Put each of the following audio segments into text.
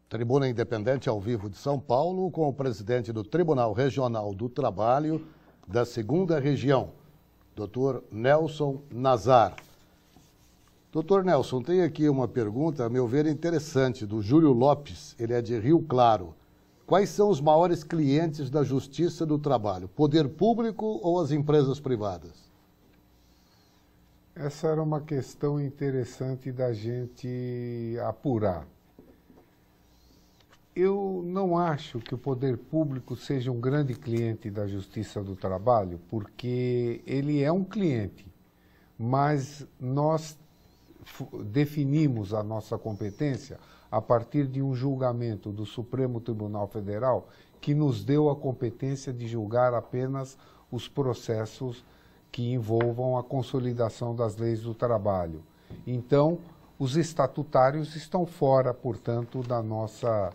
Tribuna Independente ao vivo de São Paulo, com o presidente do Tribunal Regional do Trabalho da 2ª Região, Dr. Nelson Nazar. Dr. Nelson, tem aqui uma pergunta, a meu ver, interessante, do Júlio Lopes, ele é de Rio Claro. Quais são os maiores clientes da Justiça do Trabalho, poder público ou as empresas privadas? Essa era uma questão interessante da gente apurar. Eu não acho que o poder público seja um grande cliente da Justiça do Trabalho, porque ele é um cliente, mas nós definimos a nossa competência a partir de um julgamento do Supremo Tribunal Federal que nos deu a competência de julgar apenas os processos que envolvam a consolidação das leis do trabalho. Então, os estatutários estão fora, portanto, da nossa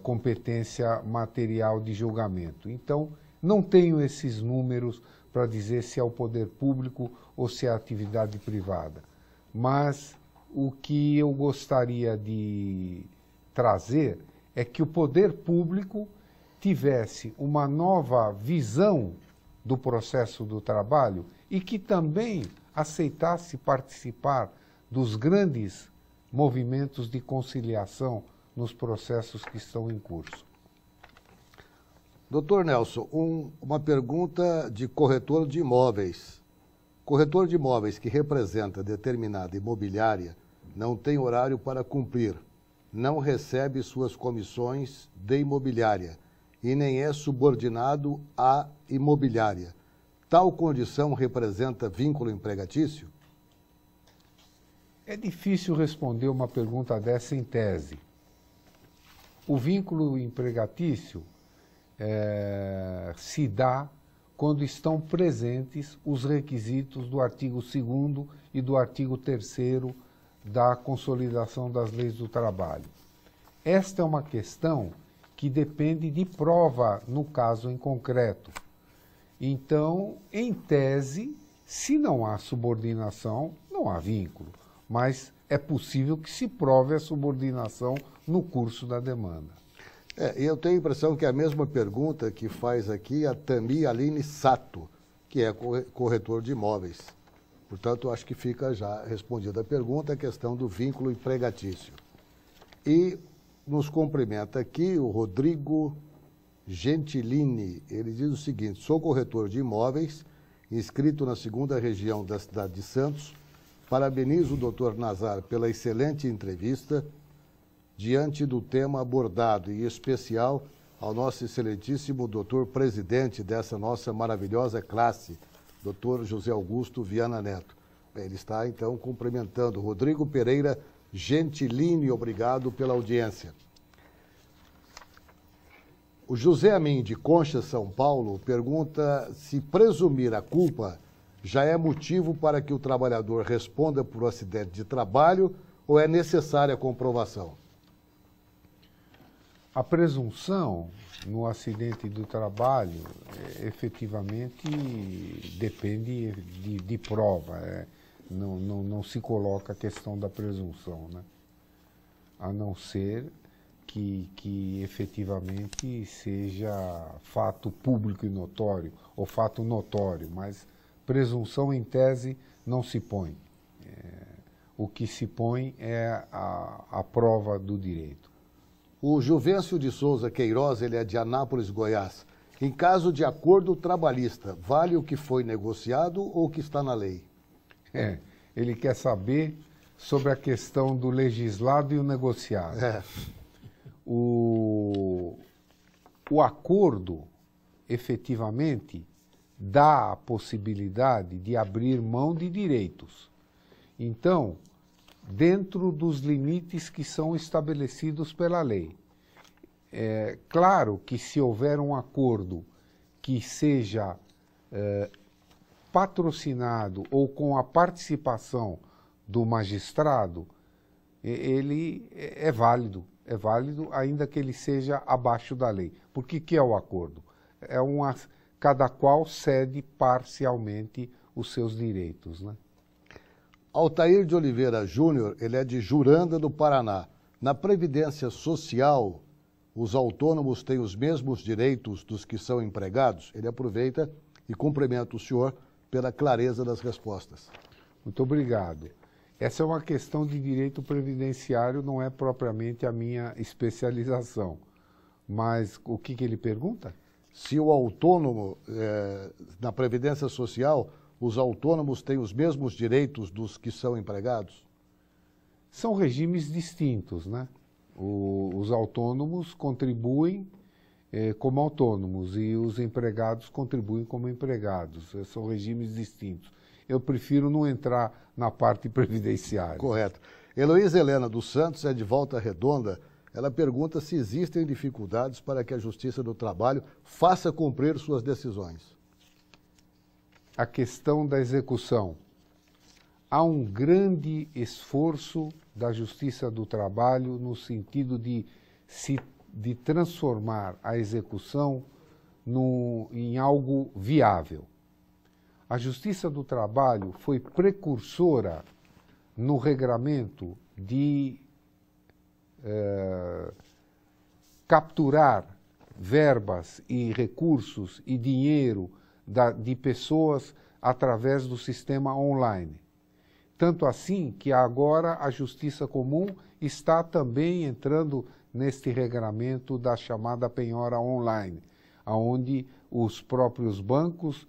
competência material de julgamento. Então, não tenho esses números para dizer se é o poder público ou se é a atividade privada. Mas o que eu gostaria de trazer é que o poder público tivesse uma nova visão do processo do trabalho e que também aceitasse participar dos grandes movimentos de conciliação nos processos que estão em curso. Doutor Nelson, uma pergunta de corretor de imóveis. Corretor de imóveis que representa determinada imobiliária não tem horário para cumprir, não recebe suas comissões de imobiliária e nem é subordinado à imobiliária. Tal condição representa vínculo empregatício? É difícil responder uma pergunta dessa em tese. O vínculo empregatício se dá quando estão presentes os requisitos do artigo 2º e do artigo 3º da Consolidação das Leis do Trabalho. Esta é uma questão que depende de prova no caso em concreto. Então, em tese, se não há subordinação, não há vínculo, mas é possível que se prove a subordinação no curso da demanda. Eu tenho a impressão que é a mesma pergunta que faz aqui a Tami Aline Sato, que é corretor de imóveis. Portanto, acho que fica já respondida a pergunta, a questão do vínculo empregatício. E nos cumprimenta aqui o Rodrigo Gentilini. Ele diz o seguinte: sou corretor de imóveis, inscrito na 2ª Região da cidade de Santos. Parabenizo o Dr. Nazar pela excelente entrevista diante do tema abordado, e em especial ao nosso excelentíssimo doutor presidente dessa nossa maravilhosa classe, Dr. José Augusto Viana Neto. Bem, ele está, então, cumprimentando. Rodrigo Pereira Gentilini, obrigado pela audiência. O José Amin, de Concha, São Paulo, pergunta se presumir a culpa já é motivo para que o trabalhador responda por acidente de trabalho ou é necessária a comprovação? A presunção no acidente do trabalho, efetivamente, depende de prova. Não se coloca a questão da presunção, né? A não ser que efetivamente seja fato público e notório, ou fato notório, mas presunção em tese não se põe. O que se põe é a prova do direito. O Juvencio de Souza Queiroz, ele é de Anápolis, Goiás. Em caso de acordo trabalhista, vale o que foi negociado ou o que está na lei? Ele quer saber sobre a questão do legislado e o negociado. O acordo, efetivamente, dá a possibilidade de abrir mão de direitos. Então, dentro dos limites que são estabelecidos pela lei. É claro que se houver um acordo que seja patrocinado ou com a participação do magistrado, ele é válido ainda que ele seja abaixo da lei. Por que é o acordo? Cada qual cede parcialmente os seus direitos, né? Altair de Oliveira Júnior, ele é de Juranda, do Paraná. Na Previdência Social, os autônomos têm os mesmos direitos dos que são empregados? Ele aproveita e cumprimenta o senhor pela clareza das respostas. Muito obrigado. Essa é uma questão de direito previdenciário, não é propriamente a minha especialização. Mas o que ele pergunta? Se o autônomo, na Previdência Social, os autônomos têm os mesmos direitos dos que são empregados? São regimes distintos, né? Os autônomos contribuem como autônomos e os empregados contribuem como empregados. São regimes distintos. Eu prefiro não entrar na parte previdenciária. Correto. Heloísa Helena dos Santos é de Volta Redonda. Ela pergunta se existem dificuldades para que a Justiça do Trabalho faça cumprir suas decisões. A questão da execução. Há um grande esforço da Justiça do Trabalho no sentido de transformar a execução em algo viável. A Justiça do Trabalho foi precursora no regramento de capturar verbas e recursos e dinheiro de pessoas através do sistema online. Tanto assim que agora a Justiça Comum está também entrando neste regramento da chamada penhora online, onde os próprios bancos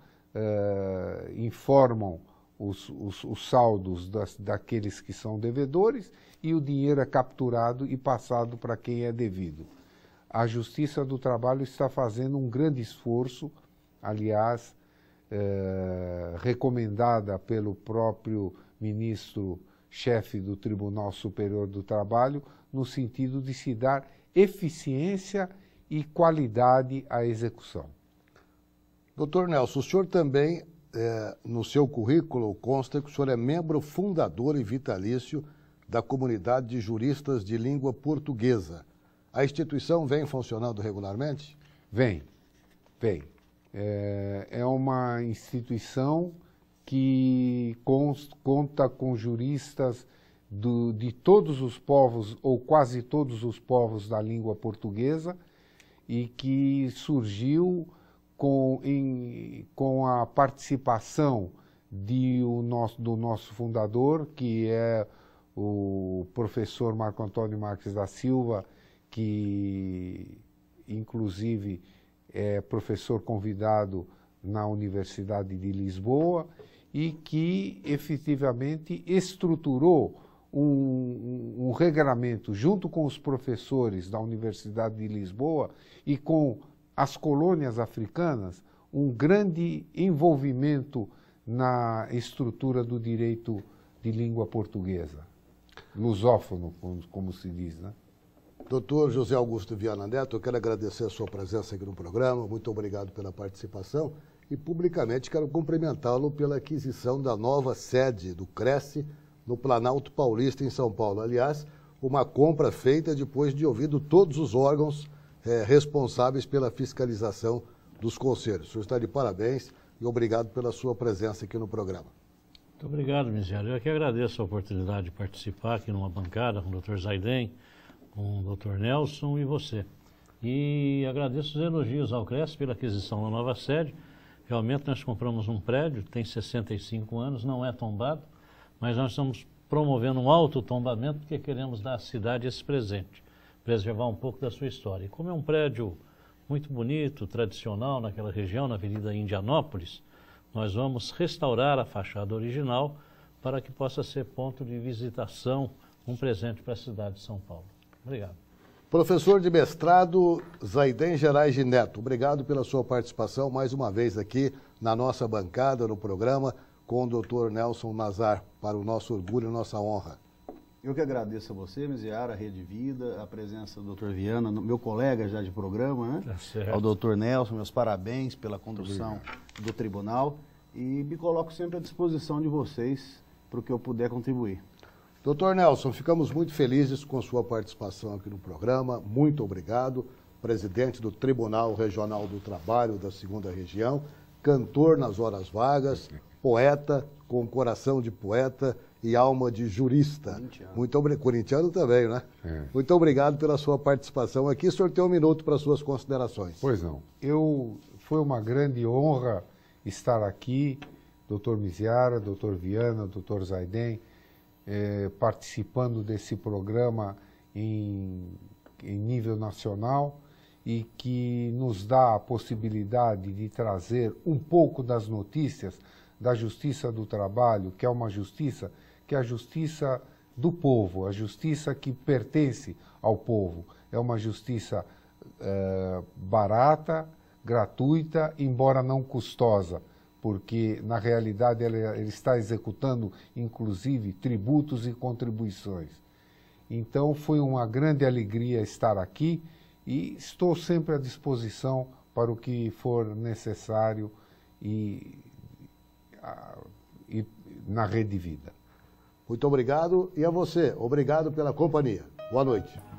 informam os saldos daqueles que são devedores e o dinheiro é capturado e passado para quem é devido. A Justiça do Trabalho está fazendo um grande esforço, aliás, recomendada pelo próprio ministro-chefe do Tribunal Superior do Trabalho, no sentido de se dar eficiência e qualidade à execução. Doutor Nelson, o senhor também, no seu currículo, consta que o senhor é membro fundador e vitalício da Comunidade de Juristas de Língua Portuguesa. A instituição vem funcionando regularmente? Vem. É uma instituição que conta com juristas de todos os povos, ou quase todos os povos da língua portuguesa, e que surgiu com a participação do nosso fundador, que é o professor Marco Antônio Marques da Silva, que inclusive é professor convidado na Universidade de Lisboa e que efetivamente estruturou um regramento junto com os professores da Universidade de Lisboa e com as colônias africanas, um grande envolvimento na estrutura do direito de língua portuguesa, lusófono, como se diz, né? Doutor José Augusto Viana Neto, eu quero agradecer a sua presença aqui no programa, muito obrigado pela participação e publicamente quero cumprimentá-lo pela aquisição da nova sede do Cresce no Planalto Paulista, em São Paulo. Aliás, uma compra feita depois de ouvido todos os órgãos responsáveis pela fiscalização dos conselhos. O senhor está de parabéns e obrigado pela sua presença aqui no programa. Muito obrigado, Misério. Eu que agradeço a oportunidade de participar aqui numa bancada com o Dr. Zaiden, com o Dr. Nelson e você. E agradeço os elogios ao Cresce pela aquisição da nova sede. Realmente nós compramos um prédio, tem 65 anos, não é tombado, mas nós estamos promovendo um autotombamento porque queremos dar à cidade esse presente, preservar um pouco da sua história. E como é um prédio muito bonito, tradicional naquela região, na Avenida Indianópolis, nós vamos restaurar a fachada original para que possa ser ponto de visitação, um presente para a cidade de São Paulo. Obrigado. Professor de mestrado Zaiden Gerais de Neto, obrigado pela sua participação mais uma vez aqui na nossa bancada, no programa, com o Dr. Nelson Nazar, para o nosso orgulho e nossa honra. Eu que agradeço a você, Miziara, a Rede Vida, a presença do Dr. Viana, meu colega já de programa, né? Ao Dr. Nelson, meus parabéns pela condução do tribunal e me coloco sempre à disposição de vocês para o que eu puder contribuir. Doutor Nelson, ficamos muito felizes com sua participação aqui no programa. Muito obrigado. Presidente do Tribunal Regional do Trabalho da 2ª Região, cantor nas horas vagas, poeta com coração de poeta e alma de jurista. Muito obrigado. Corintiano também, né? Muito obrigado pela sua participação aqui. O senhor tem 1 minuto para suas considerações. Pois não. Foi uma grande honra estar aqui, doutor Miziara, doutor Viana, doutor Zaiden, participando desse programa em nível nacional e que nos dá a possibilidade de trazer um pouco das notícias da Justiça do Trabalho, que é uma justiça que é a justiça do povo, a justiça que pertence ao povo. É uma justiça barata, gratuita, embora não custosa, porque na realidade ele está executando inclusive tributos e contribuições. Então foi uma grande alegria estar aqui e estou sempre à disposição para o que for necessário e na Rede Vida. Muito obrigado. E a você, obrigado pela companhia. Boa noite.